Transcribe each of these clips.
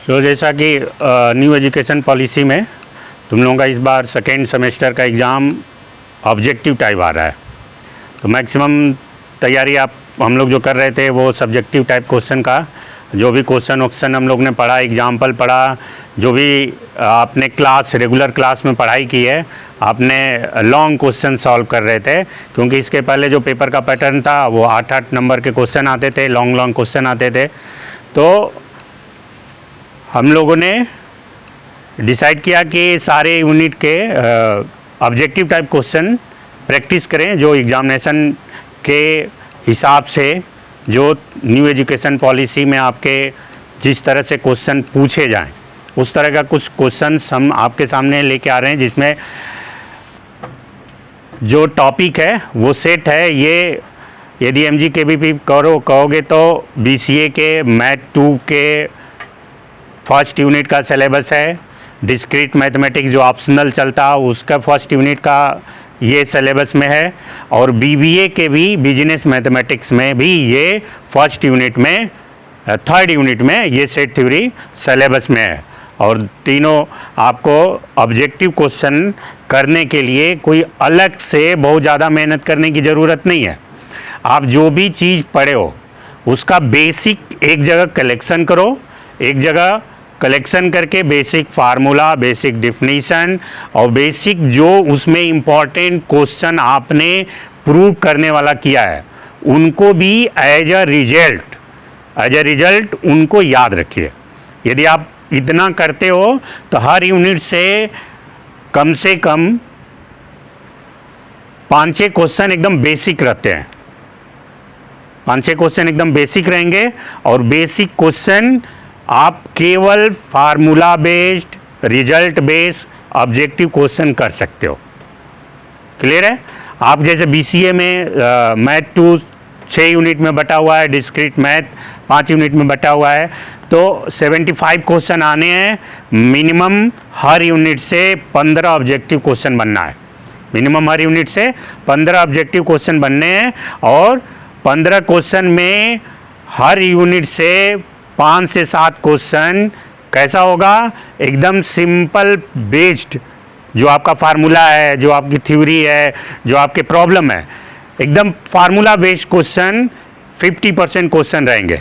तो जैसा कि न्यू एजुकेशन पॉलिसी में तुम लोगों का इस बार सेकेंड सेमेस्टर का एग्ज़ाम ऑब्जेक्टिव टाइप आ रहा है, तो मैक्सिमम तैयारी हम लोग जो कर रहे थे वो सब्जेक्टिव टाइप क्वेश्चन का, जो भी क्वेश्चन हम लोग ने पढ़ा, एग्जाम्पल पढ़ा, जो भी आपने रेगुलर क्लास में पढ़ाई की है, आपने लॉन्ग क्वेश्चन सॉल्व कर रहे थे, क्योंकि इसके पहले जो पेपर का पैटर्न था वो 8-8 नंबर के क्वेश्चन आते थे, लॉन्ग क्वेश्चन आते थे। तो हम लोगों ने डिसाइड किया कि सारे यूनिट के ऑब्जेक्टिव टाइप क्वेश्चन प्रैक्टिस करें, जो एग्जामिनेशन के हिसाब से, जो न्यू एजुकेशन पॉलिसी में आपके जिस तरह से क्वेश्चन पूछे जाएं, उस तरह का कुछ क्वेश्चन हम आपके सामने लेके आ रहे हैं, जिसमें जो टॉपिक है वो सेट है। ये यदि MGKBP कहोगे तो BCA के मैथ 2 के फर्स्ट यूनिट का सिलेबस है। डिस्क्रीट मैथमेटिक्स जो ऑप्शनल चलता उसका फर्स्ट यूनिट का ये सिलेबस में है, और BBA के भी बिजनेस मैथमेटिक्स में भी ये फर्स्ट यूनिट में, थर्ड यूनिट में ये सेट थ्योरी सिलेबस में है। और तीनों आपको ऑब्जेक्टिव क्वेश्चन करने के लिए कोई अलग से बहुत ज़्यादा मेहनत करने की ज़रूरत नहीं है। आप जो भी चीज़ पढ़े हो उसका बेसिक एक जगह कलेक्शन करो, एक जगह कलेक्शन करके बेसिक फार्मूला, बेसिक डिफिनीशन और बेसिक जो उसमें इम्पॉर्टेंट क्वेश्चन आपने प्रूव करने वाला किया है उनको भी एज अ रिजल्ट उनको याद रखिए। यदि आप इतना करते हो तो हर यूनिट से कम 5-6 क्वेश्चन एकदम बेसिक रहते हैं, 5-6 क्वेश्चन एकदम बेसिक रहेंगे, और बेसिक क्वेश्चन आप केवल formula based, result based objective question कर सकते हो। क्लियर है? आप जैसे BCA में मैथ 2 6 यूनिट में बटा हुआ है, डिस्क्रीट मैथ 5 यूनिट में बटा हुआ है, तो 75 क्वेश्चन आने हैं। मिनिमम हर यूनिट से 15 ऑब्जेक्टिव क्वेश्चन बनना है, मिनिमम हर यूनिट से 15 ऑब्जेक्टिव क्वेश्चन बनने हैं, और 15 क्वेश्चन में हर यूनिट से 5 से 7 क्वेश्चन कैसा होगा, एकदम सिंपल बेस्ड, जो आपका फार्मूला है, जो आपकी थ्योरी है, जो आपके प्रॉब्लम है, एकदम फार्मूला बेस्ड क्वेश्चन 50% क्वेश्चन रहेंगे।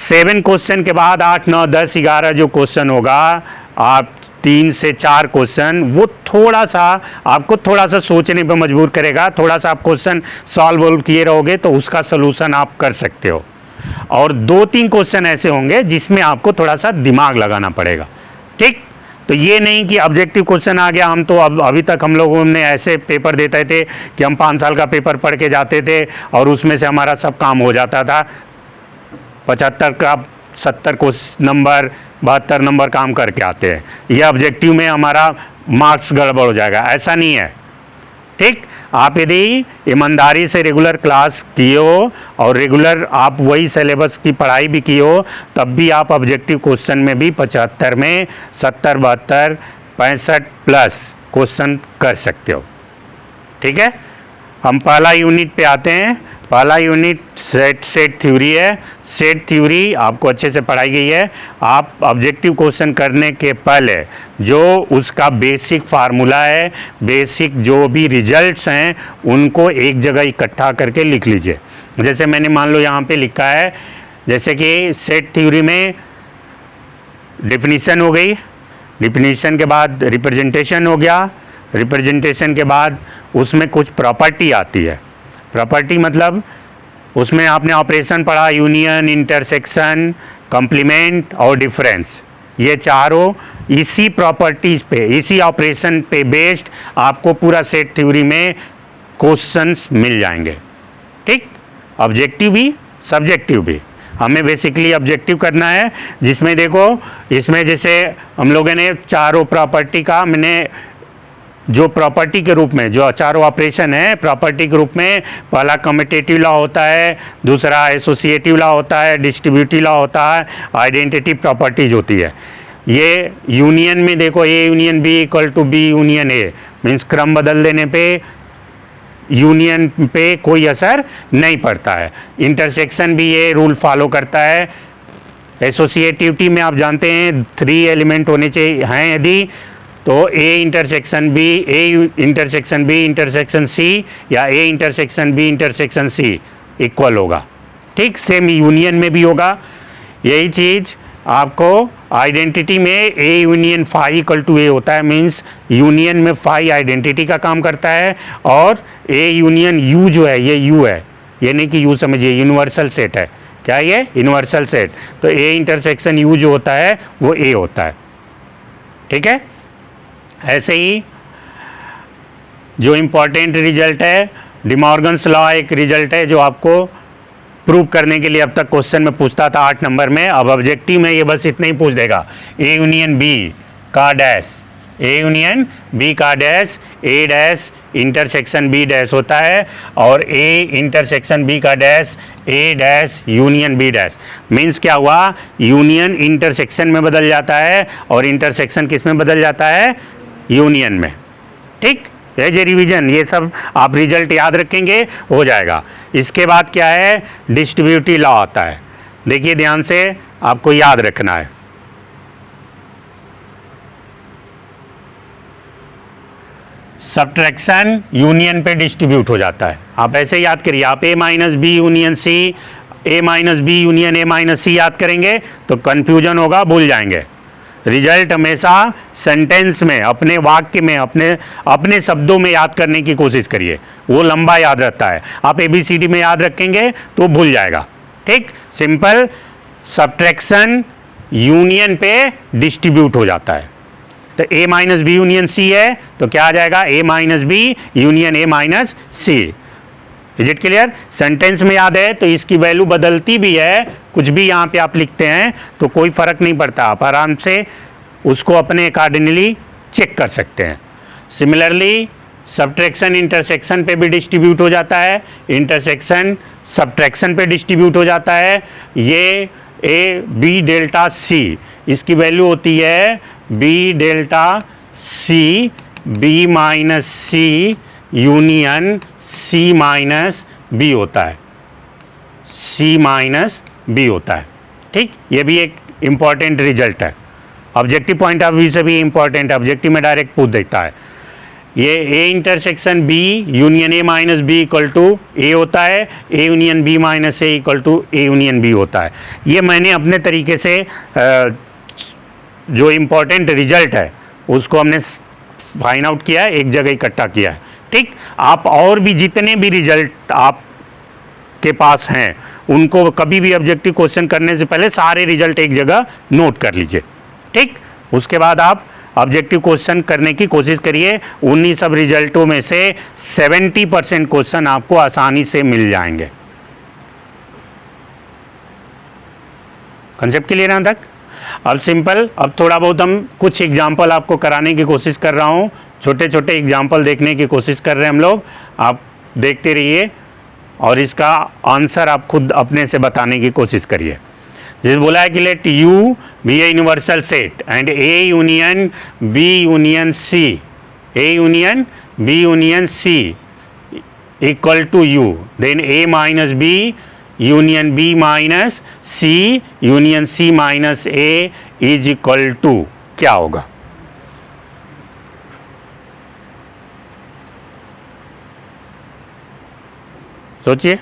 7 क्वेश्चन के बाद 8, 9, 10, 11 जो क्वेश्चन होगा, आप 3 से 4 क्वेश्चन, वो थोड़ा सा आपको सोचने पे मजबूर करेगा। थोड़ा सा आप क्वेश्चन सॉल्व किए रहोगे तो उसका सलूशन आप कर सकते हो, और 2-3 क्वेश्चन ऐसे होंगे जिसमें आपको थोड़ा सा दिमाग लगाना पड़ेगा। ठीक? तो ये नहीं कि ऑब्जेक्टिव क्वेश्चन आ गया, हम तो अभी तक हम लोगों ने ऐसे पेपर देते थे कि हम 5 साल का पेपर पढ़ के जाते थे और उसमें से हमारा सब काम हो जाता था, 75 का 70 नंबर 72 नंबर काम करके आते हैं, ये ऑब्जेक्टिव में हमारा मार्क्स गड़बड़ हो जाएगा। ऐसा नहीं है। ठीक? आप यदि ईमानदारी से रेगुलर क्लास किए हो और रेगुलर आप वही सिलेबस की पढ़ाई भी किए हो, तब भी आप ऑब्जेक्टिव क्वेश्चन में भी 75 में 70, 72, 65 प्लस क्वेश्चन कर सकते हो। ठीक है? हम पहला यूनिट पे आते हैं। पहला यूनिट सेट थ्योरी है। सेट थ्योरी आपको अच्छे से पढ़ाई गई है। आप ऑब्जेक्टिव क्वेश्चन करने के पहले जो उसका बेसिक फार्मूला है, बेसिक जो भी रिजल्ट्स हैं, उनको एक जगह इकट्ठा करके लिख लीजिए। जैसे मैंने मान लो यहाँ पे लिखा है, जैसे कि सेट थ्योरी में डिफिनीशन हो गई, डिफिनीशन के बाद रिप्रेजेंटेशन हो गया, रिप्रेजेंटेशन के बाद उसमें कुछ प्रॉपर्टी आती है। प्रॉपर्टी मतलब उसमें आपने ऑपरेशन पढ़ा, यूनियन, इंटरसेक्शन, कॉम्प्लीमेंट और डिफरेंस, ये चारों इसी प्रॉपर्टीज़ पे, इसी ऑपरेशन पे बेस्ड आपको पूरा सेट थ्योरी में क्वेश्चंस मिल जाएंगे। ठीक? ऑब्जेक्टिव भी, सब्जेक्टिव भी। हमें बेसिकली ऑब्जेक्टिव करना है, जिसमें देखो, इसमें जैसे हम लोगों ने चारों प्रॉपर्टी का, मैंने जो प्रॉपर्टी के रूप में जो चारों ऑपरेशन है प्रॉपर्टी के रूप में, पहला कम्यूटेटिव लॉ होता है, दूसरा एसोसिएटिव लॉ होता है, डिस्ट्रीब्यूटिव लॉ होता है, आइडेंटिटी प्रॉपर्टीज होती है। ये यूनियन में देखो, A union B equal to B union A, means क्रम बदल देने पे यूनियन पे कोई असर नहीं पड़ता है। इंटरसेक्शन भी ये रूल फॉलो करता है, एसोसिएटिविटी में आप जानते हैं 3 एलिमेंट होने चाहिए हैं यदि, तो A intersection B intersection C या A intersection B intersection C equal होगा। ठीक, सेम यूनियन में भी होगा यही चीज़। आपको आइडेंटिटी में A union phi equal to A होता है, मीन्स यूनियन में फाई आइडेंटिटी का काम करता है, और ए यूनियन यू जो है ये यू है, ये नहीं कि यू समझिए यूनिवर्सल सेट है। क्या ये यूनिवर्सल सेट, तो ए इंटरसेक्शन यू जो होता है वो ए होता है। ठीक है, ऐसे ही जो इम्पोर्टेंट रिजल्ट है, डिमॉर्गन्स लॉ एक रिजल्ट है जो आपको प्रूव करने के लिए अब तक क्वेश्चन में पूछता था 8 नंबर में, अब ऑब्जेक्टिव में ये बस इतना ही पूछ देगा, ए यूनियन बी का डैश, ए यूनियन बी का dash, A dash intersection B dash होता है, और ए इंटरसेक्शन बी का dash, A dash union B dash. Means क्या हुआ, यूनियन इंटरसेक्शन में बदल जाता है और इंटरसेक्शन किस में बदल जाता है, यूनियन में। ठीक, एज ए रिवीजन ये सब आप रिजल्ट याद रखेंगे, हो जाएगा। इसके बाद क्या है, डिस्ट्रीब्यूटिव लॉ आता है। देखिए ध्यान से, आपको याद रखना है। सब्ट्रैक्शन यूनियन पे डिस्ट्रीब्यूट हो जाता है। आप ऐसे याद करिए, आप A minus B union C, A minus B union A minus C याद करेंगे तो कंफ्यूजन होगा, भूल जाएंगे। रिजल्ट हमेशा सेंटेंस में, अपने वाक्य में, अपने शब्दों में याद करने की कोशिश करिए, वो लंबा याद रहता है। आप ABCD में याद रखेंगे तो भूल जाएगा। ठीक, सिंपल सब्ट्रैक्शन यूनियन पे डिस्ट्रीब्यूट हो जाता है। तो A minus B union C है तो क्या आ जाएगा, A minus B union A minus C. Is it clear? Sentence में याद है तो इसकी वैल्यू बदलती भी है, कुछ भी यहाँ पे आप लिखते हैं तो कोई फर्क नहीं पड़ता, आप आराम से उसको अपने अकॉर्डिंगली चेक कर सकते हैं। सिमिलरली सब्ट्रैक्शन इंटरसेक्शन पे भी डिस्ट्रीब्यूट हो जाता है, इंटरसेक्शन सब्ट्रैक्शन पे डिस्ट्रीब्यूट हो जाता है। ये ए बी डेल्टा सी, इसकी वैल्यू होती है B delta C, B minus C union C minus B होता है, सी माइनस बी होता है। ठीक, ये भी एक इम्पॉर्टेंट रिजल्ट है, ऑब्जेक्टिव पॉइंट ऑफ व्यू से भी इम्पॉर्टेंट है, ऑब्जेक्टिव में डायरेक्ट पूछ देता है। ये A intersection B union A minus B equal to A होता है, A union B minus A equal to A union B होता है। ये मैंने अपने तरीके से जो इम्पोर्टेंट रिजल्ट है उसको हमने फाइंड आउट किया है, एक जगह इकट्ठा किया है। ठीक, आप और भी जितने भी रिजल्ट आपके पास हैं उनको कभी भी ऑब्जेक्टिव क्वेश्चन करने से पहले सारे रिजल्ट एक जगह नोट कर लीजिए। ठीक, उसके बाद आप ऑब्जेक्टिव क्वेश्चन करने की कोशिश करिए। उन्हीं सब रिजल्टों में से 70% क्वेश्चन आपको आसानी से मिल जाएंगे। कंसेप्ट क्लियर है तक? अब सिंपल, अब थोड़ा बहुत हम कुछ एग्जाम्पल आपको कराने की कोशिश कर रहा हूँ, छोटे छोटे एग्जाम्पल देखने की कोशिश कर रहे हैं हम लोग, आप देखते रहिए और इसका आंसर आप खुद अपने से बताने की कोशिश करिए। जैसे बोला है कि let U be a universal set and A union B union C, A union B union C equal to U, then A minus B union B minus C union C minus A is equal to क्या होगा? सोचिए,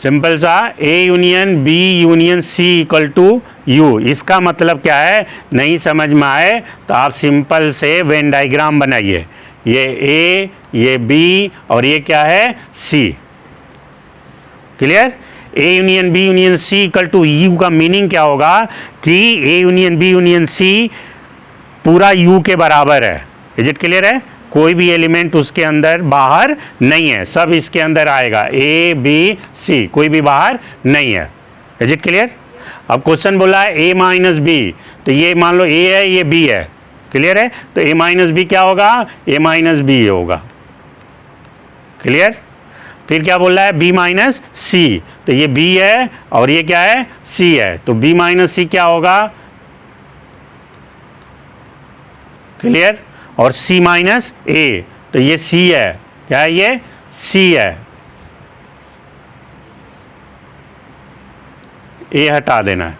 simple सा, A union B union C equal to U, इसका मतलब क्या है? नहीं समझ में आए तो आप सिंपल से वेन डायग्राम बनाइए, ये ए, ये बी और ये क्या है? C. Clear? A union B union C equal to U का मीनिंग क्या होगा कि A union B union C पूरा यू के बराबर है। इज इट क्लियर है? कोई भी एलिमेंट उसके अंदर बाहर नहीं है, सब इसके अंदर आएगा, ए बी सी, कोई भी बाहर नहीं है। Is it clear? अब क्वेश्चन बोला है ए माइनस बी, तो ये मान लो ए है, ये बी है। क्लियर है? तो ए माइनस बी क्या होगा? ए माइनस बी होगा। क्लियर? फिर क्या बोल रहा है? बी माइनस सी, तो ये बी है और ये क्या है? सी है, तो बी माइनस सी क्या होगा? क्लियर? और सी माइनस ए, तो ये सी है, क्या है? ये सी है। ए हटा देना है।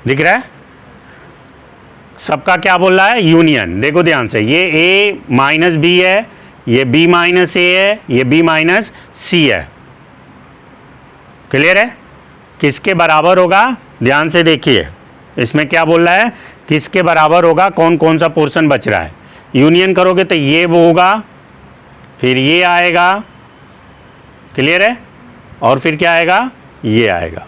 दिख रहा है? सबका क्या बोल रहा है? यूनियन। देखो ध्यान से, ये ए माइनस बी है, ये बी माइनस ए है, ये बी माइनस सी है। क्लियर है? किसके बराबर होगा? ध्यान से देखिए, इसमें क्या बोल रहा है? किसके बराबर होगा? कौन कौन सा पोर्शन बच रहा है? यूनियन करोगे तो ये वो होगा, फिर ये आएगा। क्लियर है? और फिर क्या आएगा? ये आएगा।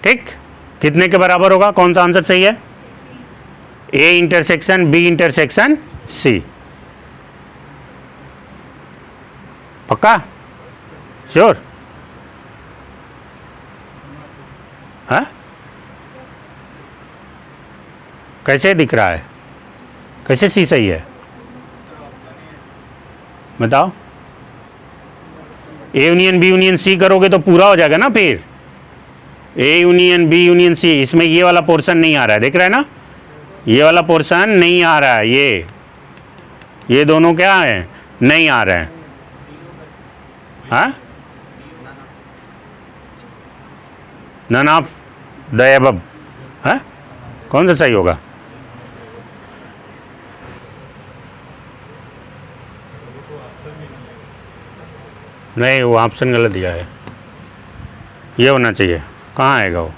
ठीक? कितने के बराबर होगा? कौन सा आंसर सही है? A intersection B intersection C. पक्का? श्योर? हाँ? कैसे दिख रहा है? कैसे सी सही है? बताओ। A union B union C करोगे तो पूरा हो जाएगा ना फिर। A union B union C, इसमें ये वाला पोर्शन नहीं आ रहा है, देख रहा है ना? ये वाला पोर्शन नहीं आ रहा है, ये दोनों क्या है? नहीं आ रहे हैं। हाँ? None of the above. हाँ? कौन सा सही होगा? नहीं, वो ऑप्शन गलत दिया है, ये होना चाहिए। कहाँ आएगा वो?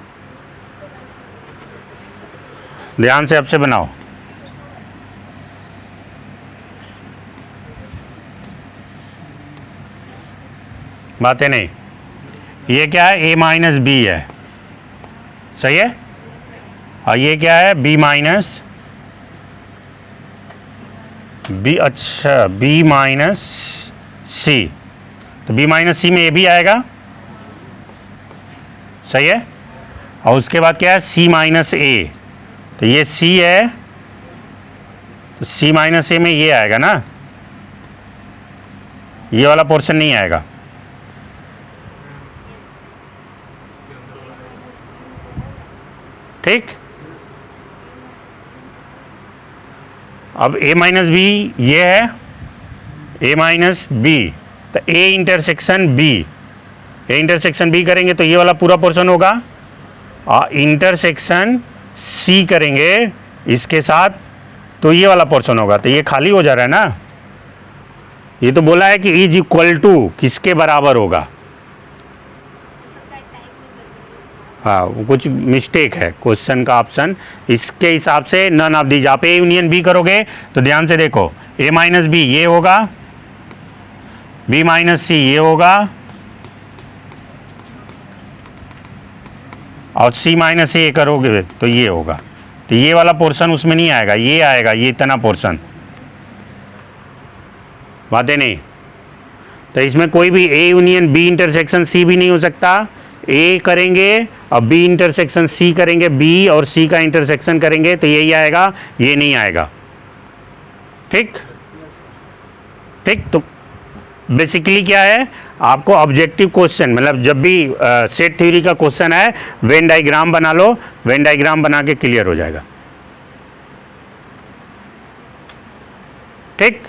ध्यान से अब से बनाओ। बातें नहीं। ये क्या है? ए माइनस बी है, सही है? और ये क्या है? B minus B. अच्छा, बी माइनस सी, तो बी माइनस सी में ए भी आएगा, सही है? और उसके बाद क्या है? सी माइनस ए, तो ये सी है, तो सी माइनस ए में ये आएगा ना, ये वाला पोर्शन नहीं आएगा। ठीक? अब a माइनस बी ये है, a माइनस बी, तो a intersection b, a intersection b करेंगे तो ये वाला पूरा पोर्शन होगा, और इंटरसेक्शन c करेंगे इसके साथ तो ये वाला पोर्शन होगा, तो ये खाली हो जा रहा है ना। ये तो बोला है कि इज इक्वल टू किसके बराबर होगा। हाँ, वो कुछ मिस्टेक है क्वेश्चन का ऑप्शन, इसके हिसाब से नन ऑफ दीज। आप ए यूनियन बी करोगे तो ध्यान से देखो, ए माइनस बी ये होगा, बी माइनस सी ये होगा, और सी माइनस ए करोगे तो ये होगा, तो ये वाला पोर्शन उसमें नहीं आएगा, ये आएगा, ये इतना पोर्शन। बातें नहीं। तो इसमें कोई भी A union B intersection C भी नहीं हो सकता। ए करेंगे और बी इंटरसेक्शन सी करेंगे, बी और सी का इंटरसेक्शन करेंगे तो यही आएगा, ये नहीं आएगा। ठीक? ठीक, तो बेसिकली क्या है, आपको ऑब्जेक्टिव क्वेश्चन, मतलब जब भी सेट थ्योरी का क्वेश्चन है, वेन डायग्राम बना लो, वेन डायग्राम बना के क्लियर हो जाएगा। ठीक?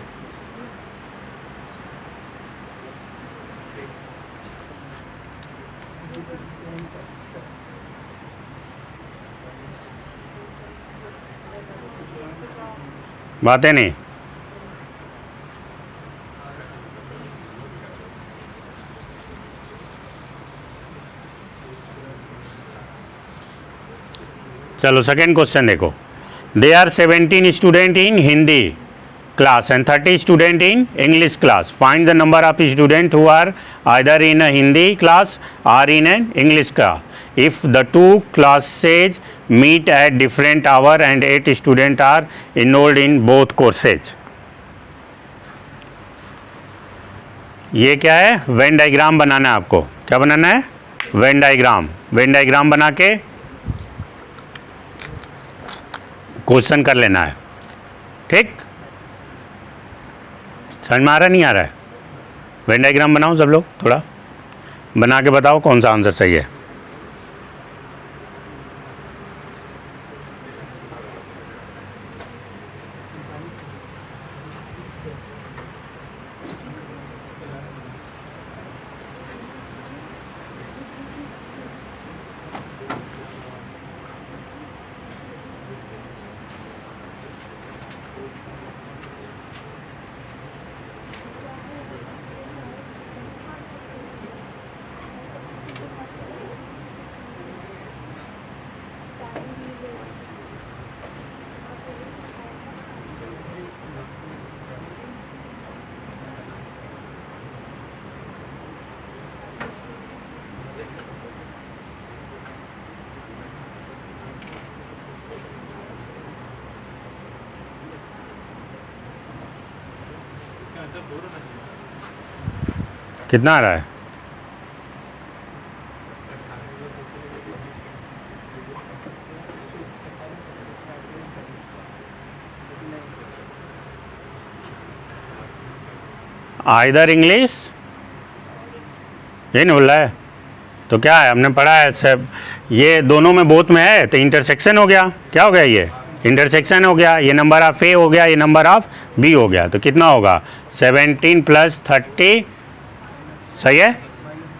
बातें नहीं। चलो सेकेंड क्वेश्चन देखो। They are 17 student in Hindi class and 30 student in English class. Find the number of students who are either in a Hindi class or in an English class. If the two classes meet at different hour and 8 students are enrolled in both courses. ये क्या है? Venn diagram बनाना है आपको। क्या बनाना है? Venn diagram. Venn diagram बना के question कर लेना है। ठीक? समझ में आ रहा नहीं आ रहा है? वेन डायग्राम बनाओ सब लोग, थोड़ा बना के बताओ कौन सा आंसर सही है। कितना आ रहा है? आइदर इंग्लिश, ये नहीं बोल रहा है तो क्या है? हमने पढ़ा है सब, ये दोनों में बोथ में है तो इंटरसेक्शन हो गया। क्या हो गया? ये इंटरसेक्शन हो गया। ये नंबर ऑफ ए हो गया, ये नंबर ऑफ बी हो गया। तो कितना होगा? 17 + 30, सही है,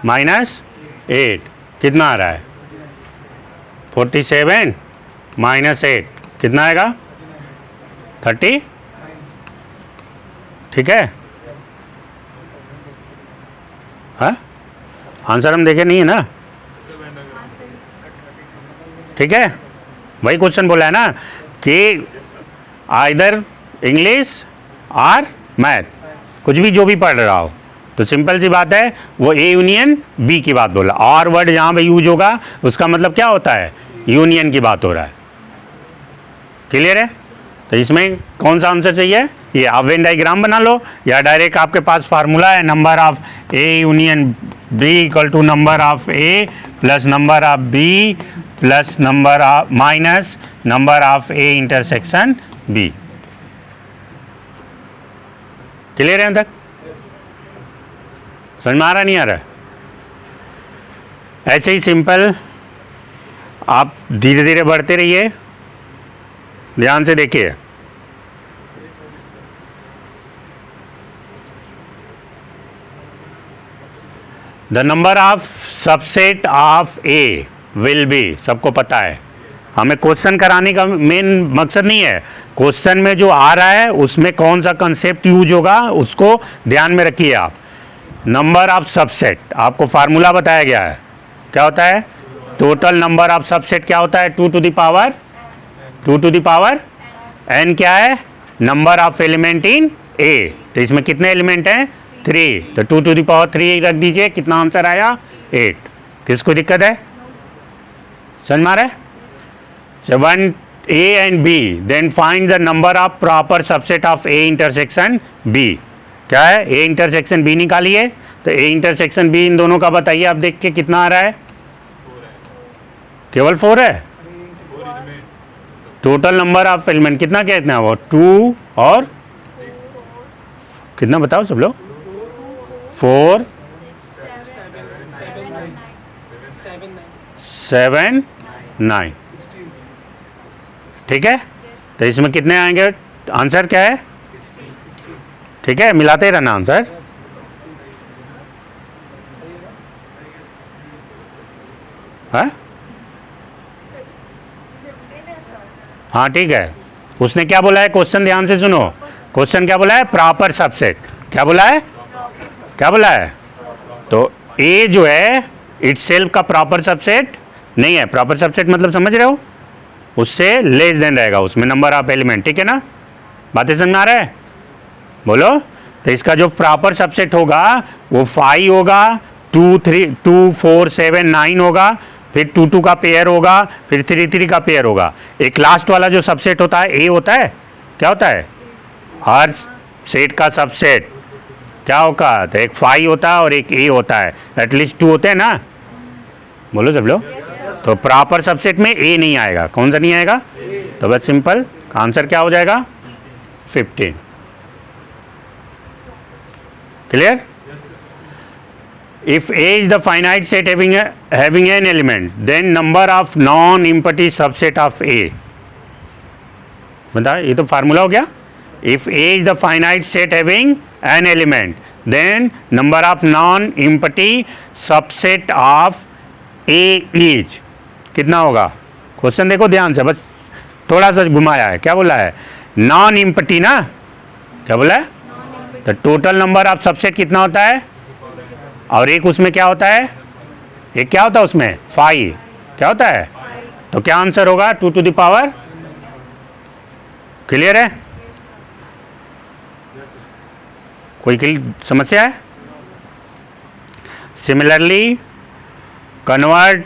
-8 कितना आ रहा है? 47 - 8 कितना आएगा? 30। ठीक है, हाँ आंसर हम देखे नहीं है ना? ठीक है, वही क्वेश्चन बोला है ना कि आइदर इंग्लिश और मैथ, कुछ भी जो भी पढ़ रहा हो तो सिंपल सी बात है, वो ए यूनियन बी की बात बोला। और वर्ड जहाँ पे यूज होगा उसका मतलब क्या होता है? यूनियन की बात हो रहा है। क्लियर है? तो इसमें कौन सा आंसर चाहिए? ये आप वेन डायग्राम बना लो या डायरेक्ट आपके पास फार्मूला है, number of A union B equal to number of A plus number of B plus number of minus number of A intersection B. Clear है? तक समझ में आ रहा नहीं आ रहा? ऐसे ही सिंपल आप धीरे धीरे बढ़ते रहिए, ध्यान से देखिए। The number of subset of A will be, सबको पता है। हमें क्वेश्चन कराने का मेन मकसद नहीं है, क्वेश्चन में जो आ रहा है उसमें कौन सा कंसेप्ट यूज होगा उसको ध्यान में रखिए आप। नंबर ऑफ सबसेट, आपको फार्मूला बताया गया है, क्या होता है? टोटल नंबर ऑफ सबसेट क्या होता है? 2 टू द पावर n क्या है? नंबर ऑफ एलिमेंट इन ए। तो इसमें कितने एलिमेंट हैं? 3, तो 2 टू द पावर 3 रख दीजिए, कितना आंसर आया? 8। किसको दिक्कत है? समझ में आ रहा है? 1 A and B, then find the number of proper subset of A intersection B। क्या है? A intersection B निकालिए, तो A intersection B इन दोनों का बताइए आप देख के कितना आ रहा है? केवल 4 है। टोटल नंबर ऑफ एलिमेंट कितना कहते हैं वो? 2 और कितना बताओ सब लोग? 4 7 9। ठीक है, तो इसमें कितने आएंगे? आंसर क्या है? ठीक है, मिलाते रहना आंसर। हाँ ठीक है, उसने क्या बोला है? क्वेश्चन ध्यान से सुनो, क्वेश्चन क्या बोला है? Proper subset. क्या बोला है? क्या बोला है? तो ए जो है इटसेल्फ का प्रॉपर सबसेट नहीं है। प्रॉपर सबसेट मतलब समझ रहे हो? उससे लेस देन रहेगा उसमें नंबर ऑफ एलिमेंट। ठीक है ना? बातें समझ में आ रहा है? बोलो। तो इसका जो प्रॉपर सबसेट होगा वो 5 होगा, 2 4 7 9 होगा, फिर 2 2 का पेयर होगा, फिर 3 3 का पेयर होगा। एक लास्ट वाला जो सबसेट होता है ए होता है। क्या होता है? हर सेट का सबसेट क्या होगा? तो एक 5 होता है और एक ए होता है, एटलीस्ट 2 होते हैं ना। बोलो सब लोग। तो प्रॉपर सबसेट में ए नहीं आएगा। कौन सा नहीं आएगा? तो बस सिंपल आंसर क्या हो जाएगा? 15। Clear? If A is the finite set having an element, then number of non-empty subset of A। बताओ, ये तो फार्मूला हो गया। If A is the finite set having an element, then number of non-empty subset of A is कितना होगा? Question देखो ध्यान से, बस थोड़ा सा घुमाया है। क्या बोला है? नॉन इम्पटी ना। क्या बोला है? तो टोटल नंबर ऑफ सबसेट कितना होता है? और एक उसमें क्या होता है? एक क्या होता है उसमें? 5। क्या होता है? तो क्या आंसर होगा? 2 टू द पावर। क्लियर है? कोई समस्या है? Similarly convert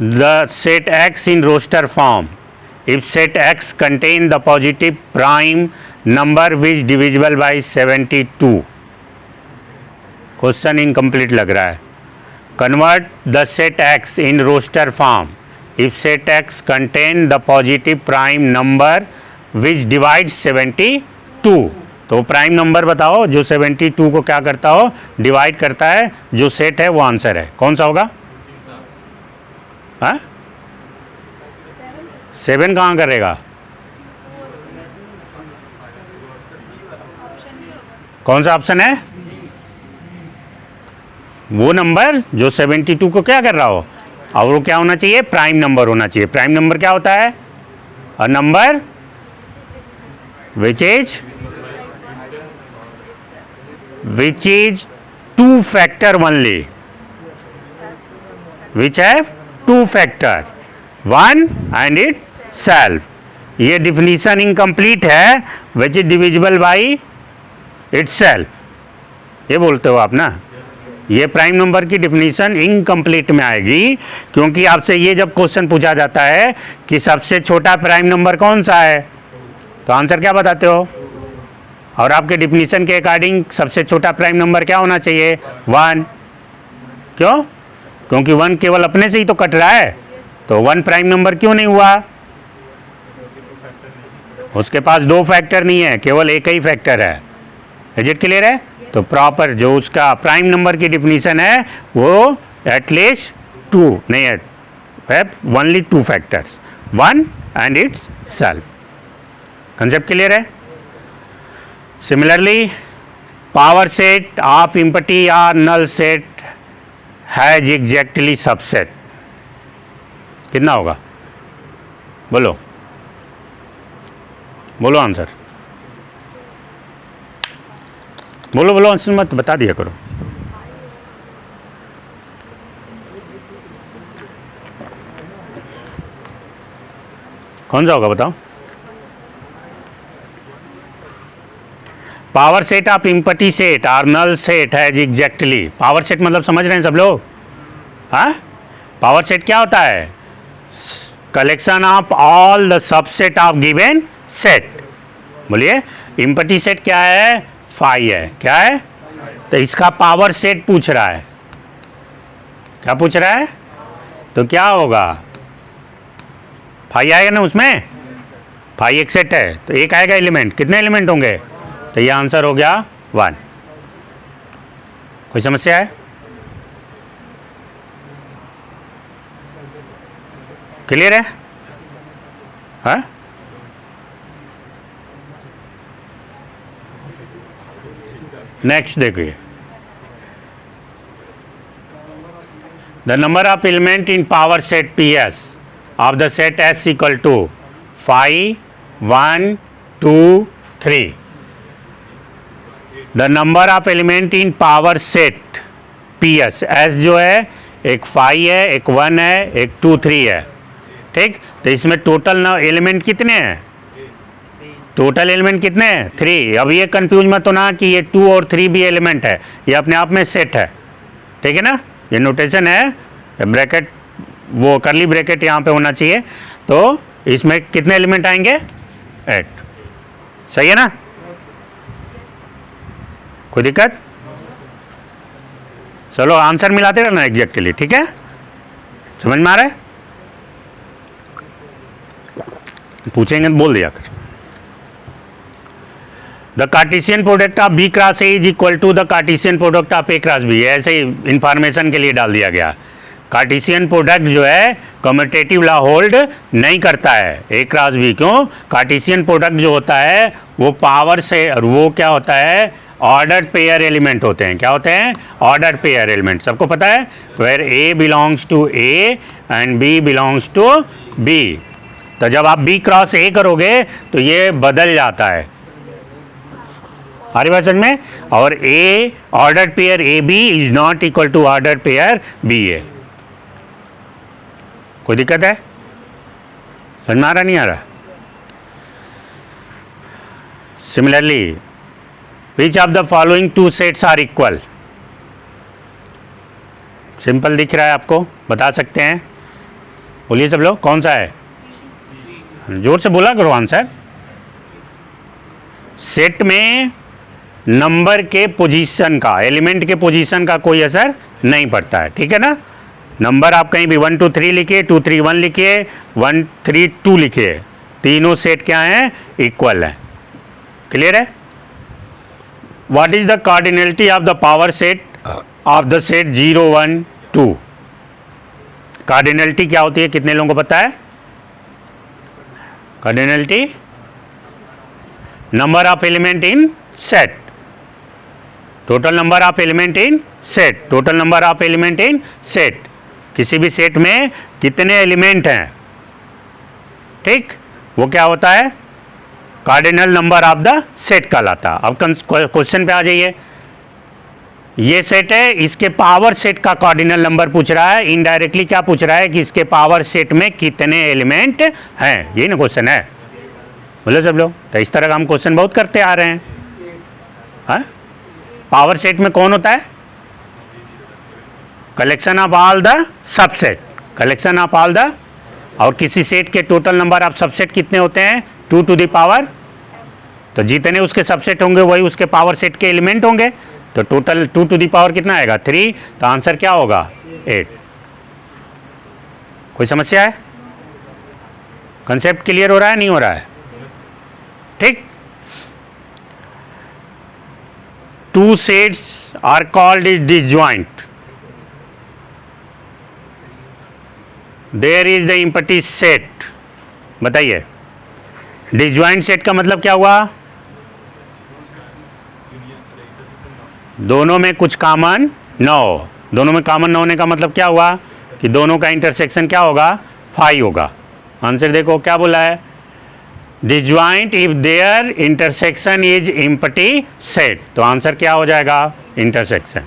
the set X in roster form if set X contain the positive prime number which divisible by 72। Question incomplete लग रहा है. Convert the set X in roster form if set X contain the positive prime number which divide 72. तो prime number बताओ जो 72 को क्या करता हो, डिवाइड करता है. जो सेट है वो आंसर है. कौन सा होगा? हाँ, 7 कहाँ करेगा? कौन सा ऑप्शन है? वो नंबर जो 72 को क्या कर रहा हो, और वो क्या होना चाहिए? प्राइम नंबर होना चाहिए. प्राइम नंबर क्या होता है? A number which is two factor only, which have two factor, one and itself. ये डिफिनीशन इनकम्प्लीट है. which is divisible by itself, ये बोलते हो आप ना. ये प्राइम नंबर की डिफिनीशन इनकम्प्लीट में आएगी, क्योंकि आपसे ये जब क्वेश्चन पूछा जाता है कि सबसे छोटा प्राइम नंबर कौन सा है, तो आंसर क्या बताते हो? और आपके डिफिनीशन के अकॉर्डिंग सबसे छोटा प्राइम नंबर क्या होना चाहिए? 1. क्यों? क्योंकि 1 केवल अपने से ही तो कट रहा है, तो 1 प्राइम नंबर क्यों नहीं हुआ? उसके पास 2 फैक्टर नहीं है, केवल एक ही फैक्टर है. इज इट क्लियर है? तो प्रॉपर जो उसका प्राइम नंबर की डिफिनीशन है वो एटलीस्ट 2 नहीं है, only 2 factors, 1 and itself. Concept clear है? Similarly power set of empty और null set has exactly subset. कितना होगा? बोलो बोलो आंसर. बोलो बोलो आंसर मत बता दिया करो. कौन सा होगा बताओ? Power set of empty set और नल सेट है एग्जैक्टली. पावर सेट मतलब समझ रहे हैं सब लोग? हाँ, पावर सेट क्या होता है? Collection of all the subset of given set. बोलिए, एम्प्टी सेट क्या है? फाई है. क्या है? तो इसका पावर सेट पूछ रहा है. क्या पूछ रहा है? तो क्या होगा? फाई आएगा ना उसमें. फाई एक सेट है तो एक आएगा एलिमेंट. कितने एलिमेंट होंगे? तो ये आंसर हो गया 1. कोई समस्या है? क्लियर है? हाँ, नेक्स्ट देखिए. The number of element in power set PS of the set S equal to 5, 1, 2, 3. The number of element in power set PS, S जो है एक 5 है, एक 1 है, एक 2, 3 है. ठीक, तो इसमें टोटल एलिमेंट कितने हैं? टोटल एलिमेंट कितने हैं? 3. अब ये कंफ्यूज मत होना कि ये 2 और 3 भी एलिमेंट है. ये अपने आप में सेट है. ठीक है ना? ये नोटेशन है. ब्रैकेट, वो करली ब्रैकेट यहाँ पे होना चाहिए. तो इसमें कितने एलिमेंट आएंगे? 8. सही है ना? कोई दिक्कत? चलो आंसर मिलाते रहना एग्जैक्टली. ठीक है, समझ में आ रहा है? पूछेंगे तो बोल दिया कर. The cartesian product of B cross A is equal to the cartesian product of A cross B. ऐसे ही इंफॉर्मेशन के लिए डाल दिया गया. कार्टेशियन प्रोडक्ट जो है कम्यूटेटिव लॉ होल्ड नहीं करता है A क्रॉस B. क्यों? कार्टेशियन प्रोडक्ट जो होता है वो पावर से, और वो क्या होता है? ऑर्डर्ड पेयर एलिमेंट होते हैं. क्या होते हैं? Ordered pair element. सबको पता है, where A belongs to A and B belongs to B. तो जब आप B क्रॉस A करोगे तो ये बदल जाता है. हमारी बात समझ में? और A ordered pair AB is not equal to ordered pair BA. कोई दिक्कत है? समझ में आ रहा नहीं आ रहा? Similarly which of the following 2 sets are equal. Simple दिख रहा है आपको, बता सकते हैं. बोलिए सब लोग, कौन सा है? जोर से बोला करो आंसर. सेट में नंबर के पोजीशन का, एलिमेंट के पोजीशन का कोई असर नहीं पड़ता है, ठीक है ना। नंबर आप कहीं भी 1 2 3 लिखिए, 2 3 1 लिखिए, 1 3 2 लिखिए, तीनों सेट क्या हैं, इक्वल हैं। क्लियर है। What is the cardinality of the power set of the set 0 1 2। Cardinality क्या होती है, कितने लोगों को पता है। Cardinality number of element in set, total number of element in set, total number of element in set, किसी भी सेट में कितने एलिमेंट हैं, ठीक, वो क्या होता है, cardinal number of the set कहलाता। अब क्वेश्चन पे आ जाइए। ये सेट है, इसके पावर सेट का कार्डिनल नंबर पूछ रहा है, इनडायरेक्टली क्या पूछ रहा है कि इसके पावर सेट में कितने एलिमेंट हैं, यही ना क्वेश्चन है, बोलो सब लोग। तो इस तरह का हम क्वेश्चन बहुत करते आ रहे हैं। हाँ, पावर सेट में कौन होता है, collection of all the subset, collection of all the, और किसी सेट के टोटल नंबर ऑफ सबसेट कितने होते हैं, 2 टू द पावर, तो जितने उसके सबसेट होंगे वही उसके पावर सेट के एलिमेंट होंगे, तो टोटल 2 टू द पावर कितना आएगा, 3, तो आंसर क्या होगा, 8। कोई समस्या है, कंसेप्ट क्लियर हो रहा है, नहीं हो रहा है, ठीक। 2 sets are called disjoint. There is the empty set. बताइए, डिसजॉइंट सेट का मतलब क्या हुआ, दोनों में कुछ कॉमन न हो, दोनों में कॉमन न होने का मतलब क्या हुआ कि दोनों का इंटरसेक्शन क्या होगा, 5 होगा। आंसर देखो क्या बोला है, disjoint if there intersection is empty set, तो आंसर क्या हो जाएगा, इंटरसेक्शन।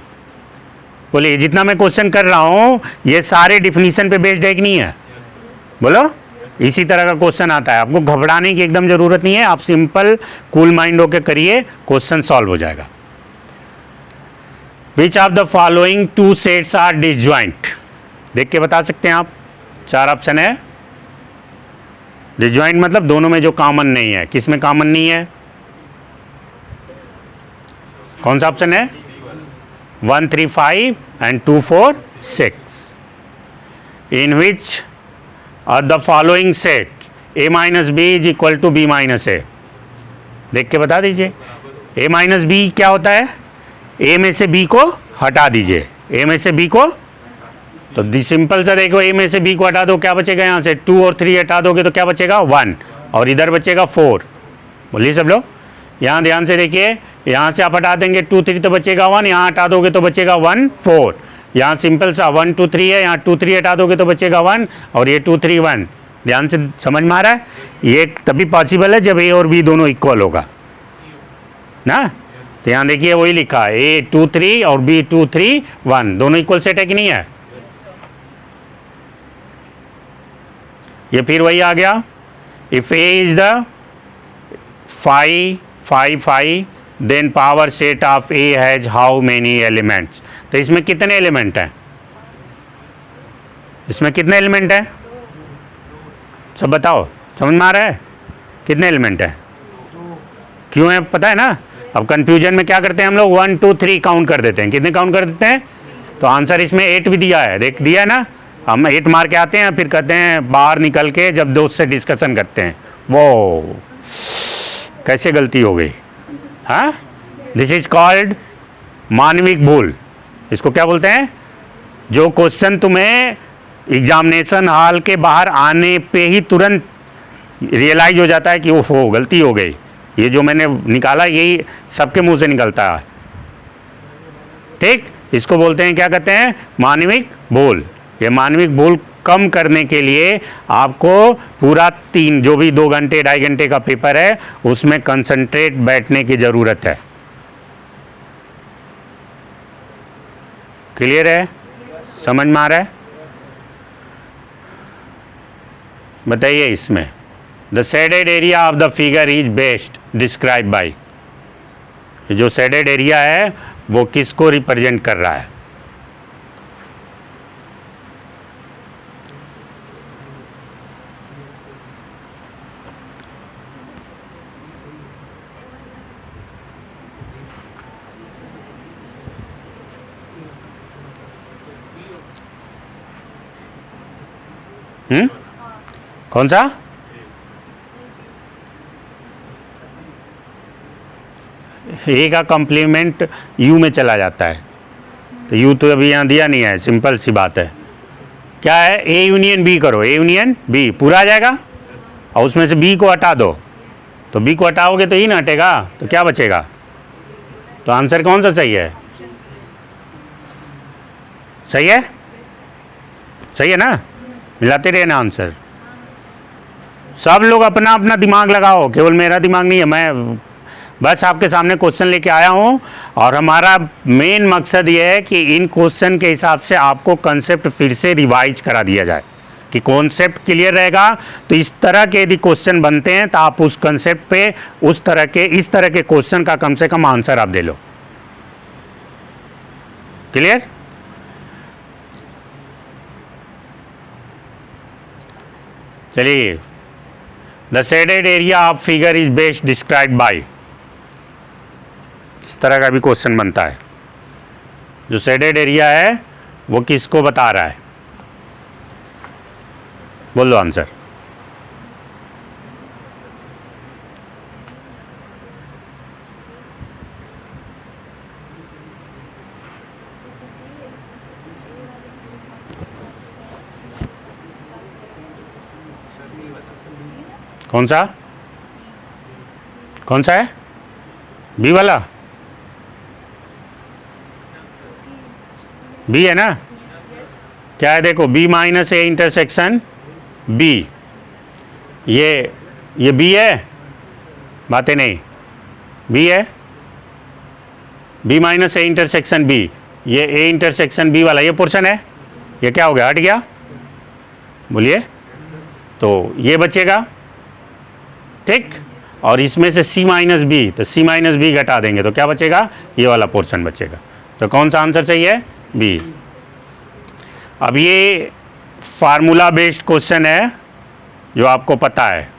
बोलिए, जितना मैं क्वेश्चन कर रहा हूँ ये सारे डिफिनीशन पे बेस्ड है कि नहीं है, बोलो। इसी तरह का क्वेश्चन आता है, आपको घबराने की एकदम जरूरत नहीं है, आप सिंपल कूल माइंड होकर करिए, क्वेश्चन सॉल्व हो जाएगा। Which of the following 2 sets are disjoint, देख के बता सकते हैं आप, 4 ऑप्शन है। डिसजॉइंट मतलब दोनों में जो कॉमन नहीं है, किस में कॉमन नहीं है, कौन सा ऑप्शन है, 1 3 5 and 2 4 6। In which of the following set a minus B is equal to B minus A, देख के बता दीजिए। a माइनस बी क्या होता है, a में से b को हटा दीजिए, a में से b को, तो सिंपल सा देखो, a में से b को हटा दो, क्या बचेगा, यहाँ से 2 और 3 हटा दोगे तो क्या बचेगा, 1, और इधर बचेगा 4। बोलिए सब लोग, यहाँ ध्यान से देखिए, यहाँ से आप हटा देंगे 2 3 तो बचेगा 1, यहाँ हटा दोगे तो बचेगा 1 4, यहाँ सिंपल सा 1 2 3 है, यहाँ 2 3 हटा दोगे तो बचेगा 1, और ये 2 3 1। ध्यान से समझ में आ रहा है, ये तभी पॉसिबल है जब a और b दोनों इक्वल होगा ना। तो यहाँ देखिए वही लिखा है, a 2 3 और b 2 3 1, दोनों इक्वल सेट है कि नहीं है, ये फिर वही आ गया। If a is the 5 5 5 then power set of a has how many elements, तो इसमें कितने एलिमेंट हैं, इसमें कितने एलिमेंट हैं, सब बताओ, समझ में आ रहा है, कितने एलिमेंट हैं, क्यों है पता है ना। अब कंफ्यूजन में क्या करते हैं हम लोग, 1 2 3 काउंट कर देते हैं, कितने काउंट कर देते हैं, तो आंसर इसमें 8 भी दिया है, देख दिया है ना। हम 8 मार के आते हैं, फिर कहते हैं बाहर निकल के जब दोस्त से डिस्कशन करते हैं, वो कैसे गलती हो गई, हाँ, दिस इज कॉल्ड मानविक भूल। इसको क्या बोलते हैं, जो क्वेश्चन तुम्हें एग्जामिनेशन हॉल के बाहर आने पे ही तुरंत रियलाइज हो जाता है कि ओहो गलती हो गई, ये जो मैंने निकाला यही सबके मुंह से निकलता है, ठीक, इसको बोलते हैं, क्या कहते हैं, मानविक भूल। ये मानविक भूल कम करने के लिए आपको पूरा 3 जो भी 2 घंटे 2.5 घंटे का पेपर है उसमें कंसंट्रेट बैठने की ज़रूरत है। क्लियर है, समझ में आ रहा है, बताइए। इसमें the shaded area of the figure is best describe by, जो शेडेड एरिया है वो किसको रिप्रेजेंट कर रहा है, कौन सा? ए का कॉम्प्लीमेंट यू में चला जाता है, तो यू तो अभी यहाँ दिया नहीं है, सिंपल सी बात है। क्या है? ए यूनियन बी करो, ए यूनियन बी पूरा आ जाएगा और उसमें से बी को हटा दो, तो बी को हटाओगे तो ही ना हटेगा, तो क्या बचेगा? तो आंसर कौन सा सही है? सही है, सही है ना? मिलाते रहे ना आंसर। सब लोग अपना अपना दिमाग लगाओ, केवल मेरा दिमाग नहीं है। मैं बस आपके सामने क्वेश्चन लेके आया हूँ और हमारा मेन मकसद ये है कि इन क्वेश्चन के हिसाब से आपको कंसेप्ट फिर से रिवाइज करा दिया जाए कि कॉन्सेप्ट क्लियर रहेगा। तो इस तरह के यदि क्वेश्चन बनते हैं तो आप उस कंसेप्ट पे इस तरह के क्वेश्चन का कम से कम आंसर आप दे लो। क्लियर? चलिए, the shaded area of figure is best describe by, इस तरह का भी क्वेश्चन बनता है। जो शेडेड एरिया है वो किसको बता रहा है? बोल दो आंसर। कौन सा? कौन सा है? बी वाला? बी है ना? क्या है? देखो, B minus A intersection B, ये बी है, बातें नहीं, बी है, B minus A intersection B, ये ए इंटरसेक्शन बी वाला ये पोर्शन है। ये क्या हो गया? हट गया, बोलिए। तो ये बचेगा, ठीक। और इसमें से सी माइनस बी, तो सी माइनस बी घटा देंगे तो क्या बचेगा? ये वाला पोर्शन बचेगा। तो कौन सा आंसर सही है? बी। अब ये फार्मूला बेस्ड क्वेश्चन है जो आपको पता है,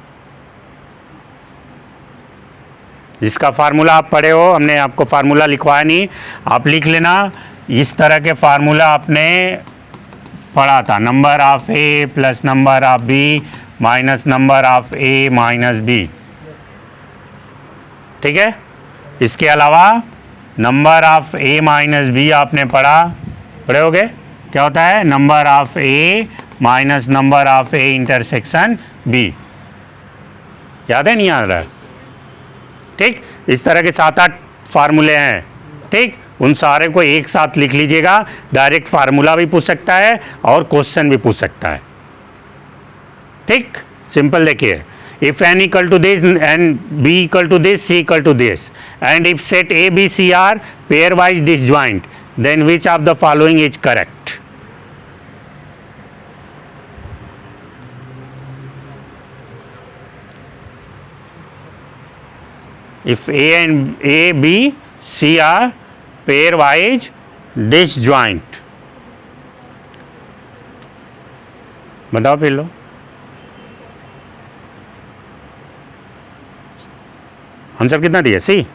जिसका फार्मूला आप पढ़े हो, हमने आपको फार्मूला लिखवाया नहीं, आप लिख लेना। इस तरह के फार्मूला आपने पढ़ा था, number of A plus number of B minus number of A minus B, ठीक है। इसके अलावा number of A minus B आपने पढ़े होगे। क्या होता है? Number of A minus number of A intersection B. याद है? नहीं याद रहा? ठीक। इस तरह के 7-8 फार्मूले हैं, ठीक। उन सारे को एक साथ लिख लीजिएगा। डायरेक्ट फार्मूला भी पूछ सकता है और क्वेश्चन भी पूछ सकता है, ठीक। सिंपल देखिए, if n equal to this and b equal to this, c equal to this, and if set a b c are pairwise disjoint, then which of the following is correct? If a b c are pairwise disjoint, बताओ फिर लो। Answer कितना दिया? सी।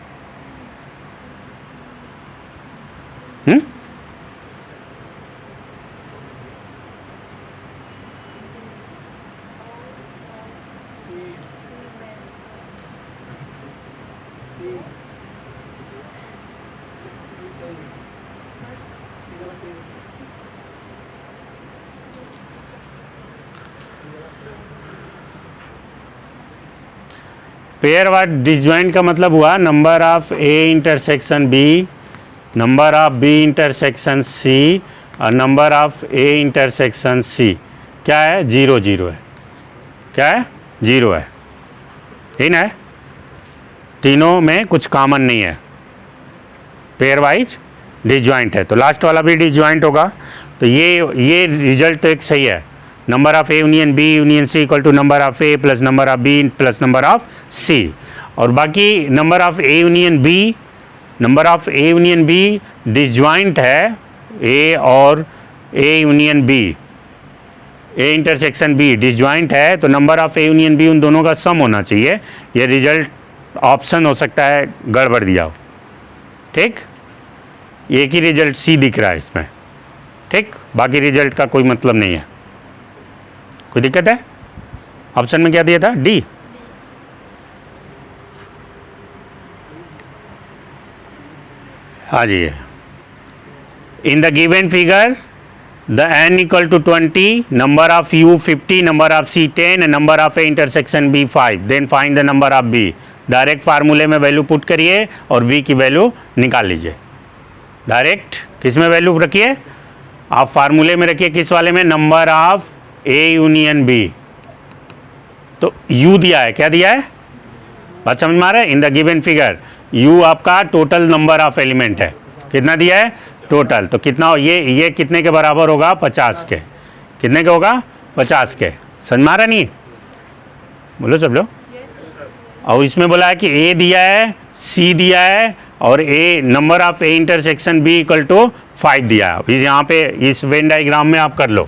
Pair wise disjoint का मतलब हुआ number of A intersection B, number of B intersection C और number of A intersection C क्या है? 0 0 है। क्या है? 0 है, ठीक ना? तीनों में कुछ कॉमन नहीं है, पेयर वाइज डिसजॉइंट है, तो लास्ट वाला भी डिसजॉइंट होगा। तो ये रिजल्ट तो एक सही है। Number of A union B union C equal to number of A plus number of B plus number of C. और बाकी number of A union B disjoint है, ए और A union B, A intersection B disjoint है, तो number of A union B उन दोनों का सम होना चाहिए। ये रिजल्ट ऑप्शन हो सकता है गड़बड़ दिया हो, ठीक। एक ही रिजल्ट सी दिख रहा है इसमें, ठीक। बाकी रिजल्ट का कोई मतलब नहीं है। कोई दिक्कत है? ऑप्शन में क्या दिया था? डी। हाँ जी, in the given figure the n equal to 20, number of u 50, number of c 10, number of A intersection b 5, then find the number of b। Direct फार्मूले में वैल्यू पुट करिए और v की वैल्यू निकाल लीजिए। Direct किस में value रखिए? आप फार्मूले में रखिए, किस वाले में? Number of a union b। तो u दिया है, क्या दिया है? बात समझ में आ रहा है? इन द गिवन फिगर u आपका टोटल नंबर ऑफ एलिमेंट है, कितना दिया है? टोटल। तो कितना हो? ये कितने के बराबर होगा? 50 के। कितने के होगा? 50 के। समझ में आ रहा नहीं? बोलो सब लोग। और इसमें बोला है कि a दिया है, c दिया है और a number of A intersection b equal to 5 दिया है। यहाँ पे इस वेन डायग्राम में आप कर लो,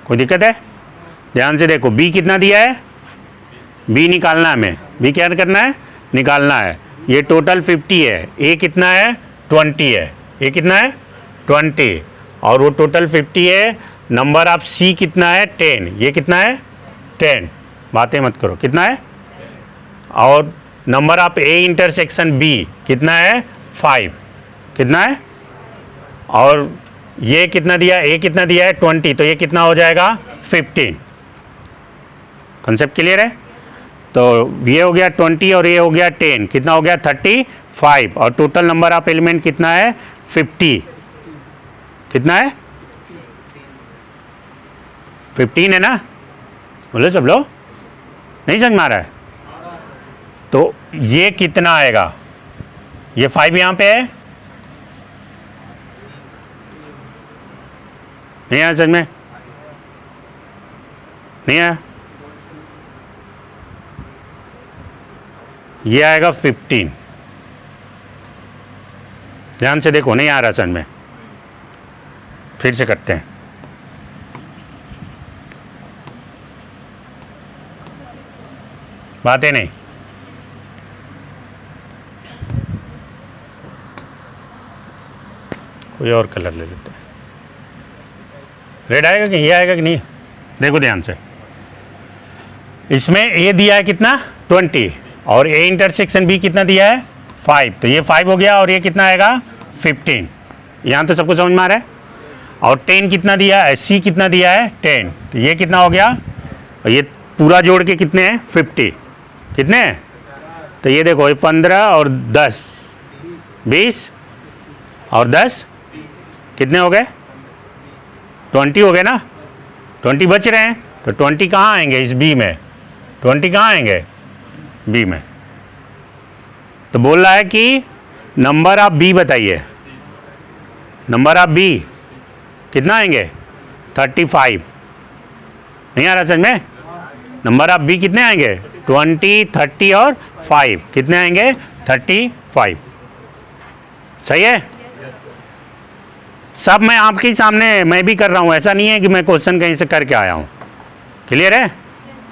कोई दिक्कत है? ध्यान से देखो, b कितना दिया है? b निकालना है हमें। b क्या करना है? निकालना है। ये टोटल 50 है, a कितना है? 20 है। a कितना है? 20। और वो टोटल 50 है। नंबर ऑफ c कितना है? 10। ये कितना है? 10। बातें मत करो, कितना है? और number of A intersection b कितना है? 5। कितना है? और ये कितना दिया? a कितना दिया है? 20। तो ये कितना हो जाएगा? 15। कंसेप्ट क्लियर है? तो ये हो गया 20 और ये हो गया 10, कितना हो गया? 35। और टोटल नंबर ऑफ एलिमेंट कितना है? 50। कितना है? 15 है ना? बोलो सब लोग। नहीं समझ में आ रहा है? तो ये कितना आएगा? ये 5 यहाँ पे है, नहीं आया समझ में? नहीं आया? ये आएगा 15। ध्यान से देखो, नहीं आ रहा समझ में? फिर से करते हैं। बातें नहीं। कोई और कलर ले लेते हैं। रेड आएगा कि ये आएगा कि नहीं? देखो ध्यान से, इसमें a दिया है कितना? 20 और a इंटरसेक्शन b कितना दिया है? 5। तो ये 5 हो गया और ये कितना आएगा? 15। यहाँ तो सबको समझ में आ रहा है? और 10 कितना दिया है? c कितना दिया है? 10। तो ये कितना हो गया? और ये पूरा जोड़ के कितने हैं? 50। कितने हैं? तो ये देखो, ये 15 और 10 20 और 10 कितने हो गए? 20 हो गए ना? 20 बच रहे हैं। तो 20 कहाँ आएंगे इस b में? 20 कहाँ आएंगे? b में। तो बोल रहा है कि नंबर ऑफ b बताइए। नंबर ऑफ b कितना आएंगे? 35। नहीं आ रहा समझ में? नंबर ऑफ b कितने आएंगे? 20, 30 और 5। कितने आएंगे? 35। सही है? सब मैं आपके सामने मैं भी कर रहा हूँ, ऐसा नहीं है कि मैं क्वेश्चन कहीं से करके आया हूँ। क्लियर है?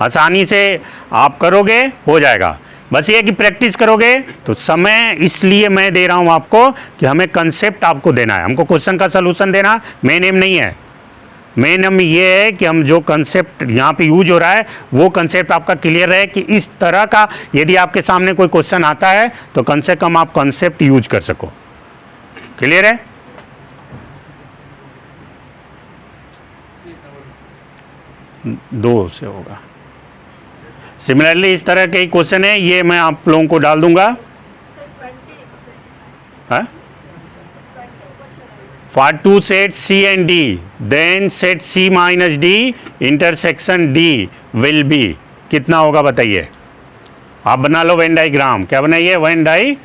आसानी से आप करोगे, हो जाएगा। बस ये कि प्रैक्टिस करोगे तो समय इसलिए मैं दे रहा हूँ आपको कि हमें कंसेप्ट आपको देना है, हमको क्वेश्चन का सलूशन देना मेन एम नहीं है। मेन एम ये है कि हम जो कंसेप्ट यहाँ पे यूज हो रहा है वो कंसेप्ट आपका क्लियर है कि इस तरह का यदि आपके सामने कोई क्वेश्चन आता है तो कम से कम आप कंसेप्ट यूज कर सको। क्लियर है? दो से होगा। सिमिलरली इस तरह के क्वेश्चन है, ये मैं आप लोगों को डाल दूंगा। For two sets C and D, then set C minus D intersection D will be कितना होगा बताइए? आप बना लो वेन डाइग्राम। क्या बनाइए? वेन डाई।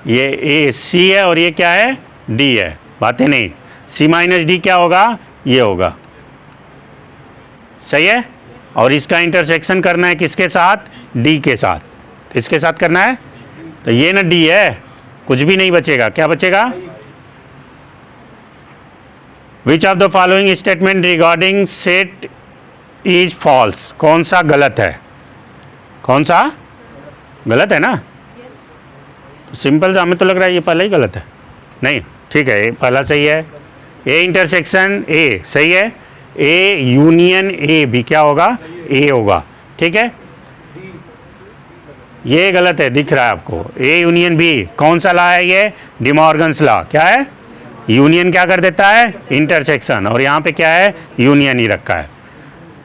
ये A C है और ये क्या है? D है। बातें नहीं। C माइनस D क्या होगा? ये होगा। सही है? और इसका इंटरसेक्शन करना है किसके साथ? D के साथ। किसके साथ करना है? तो ये ना D है, कुछ भी नहीं बचेगा। क्या बचेगा? Which of the following statement regarding set is false? कौन सा गलत है? कौन सा गलत है ना? सिंपल सा हमें तो लग रहा है ये पहला ही गलत है। नहीं, ठीक है, ये पहला सही है, ए इंटरसेक्शन ए, सही है, ए यूनियन ए भी क्या होगा, ए होगा, ठीक है। ये गलत है, दिख रहा है आपको, ए यूनियन बी, कौन सा लॉ है ये, डी मॉर्गन्स लॉ, क्या है, यूनियन क्या कर देता है, इंटरसेक्शन, और यहाँ पे क्या है, यूनियन ही रखा है।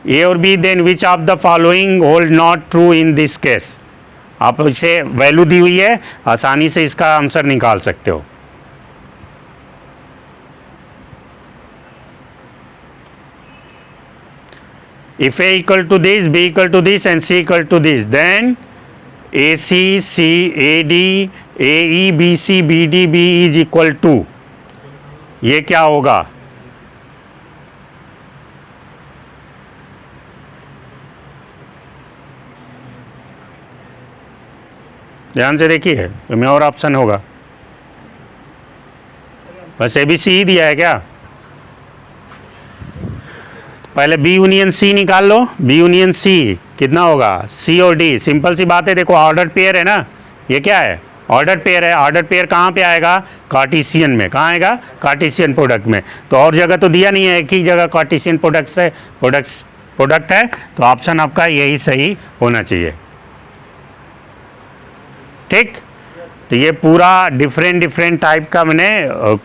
ए और B, then which of the following hold not true in this case, आप इसे वैल्यू दी हुई है, आसानी से इसका आंसर निकाल सकते हो। If A equal to this, B equal to this and C equal to this, then AC, AD, AE, BC, BD, BE is equal to, ये क्या होगा, ध्यान से देखिए, इसमें और ऑप्शन होगा, बस ABC ही दिया है क्या, पहले बी यूनियन सी निकाल लो, बी यूनियन सी कितना होगा, सी और डी, सिंपल सी बात है, देखो ऑर्डर पेयर है ना, ये क्या है, ऑर्डर पेयर है, ऑर्डर पेयर कहाँ पे आएगा, कार्टेशियन में, कहाँ आएगा, कार्टेशियन प्रोडक्ट में, तो और जगह तो दिया नहीं है, एक ही जगह कार्टेशियन प्रोडक्ट है, प्रोडक्ट है, तो ऑप्शन आपका यही सही होना चाहिए, ठीक। तो ये पूरा डिफरेंट टाइप का मैंने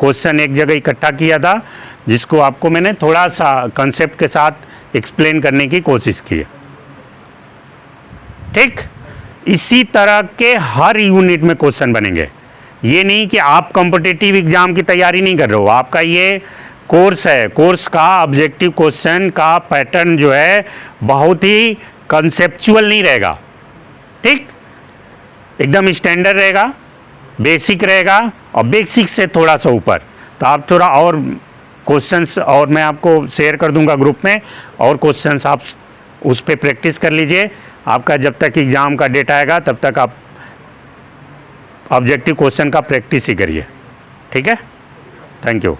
क्वेश्चन एक जगह इकट्ठा किया था, जिसको आपको मैंने थोड़ा सा कंसेप्ट के साथ एक्सप्लेन करने की कोशिश की है, ठीक। इसी तरह के हर यूनिट में क्वेश्चन बनेंगे, ये नहीं कि आप कॉम्पिटिटिव एग्जाम की तैयारी नहीं कर रहे हो, आपका ये कोर्स है, कोर्स का ऑब्जेक्टिव क्वेश्चन का पैटर्न जो है बहुत ही कंसेप्चुअल नहीं रहेगा, ठीक, एकदम स्टैंडर्ड रहेगा, बेसिक रहेगा, और बेसिक से थोड़ा सा ऊपर, तो आप थोड़ा और क्वेश्चंस, और मैं आपको शेयर कर दूंगा ग्रुप में, और क्वेश्चंस आप उस पर प्रैक्टिस कर लीजिए, आपका जब तक एग्ज़ाम का डेट आएगा तब तक आप ऑब्जेक्टिव क्वेश्चन का प्रैक्टिस ही करिए, ठीक है। Thank you.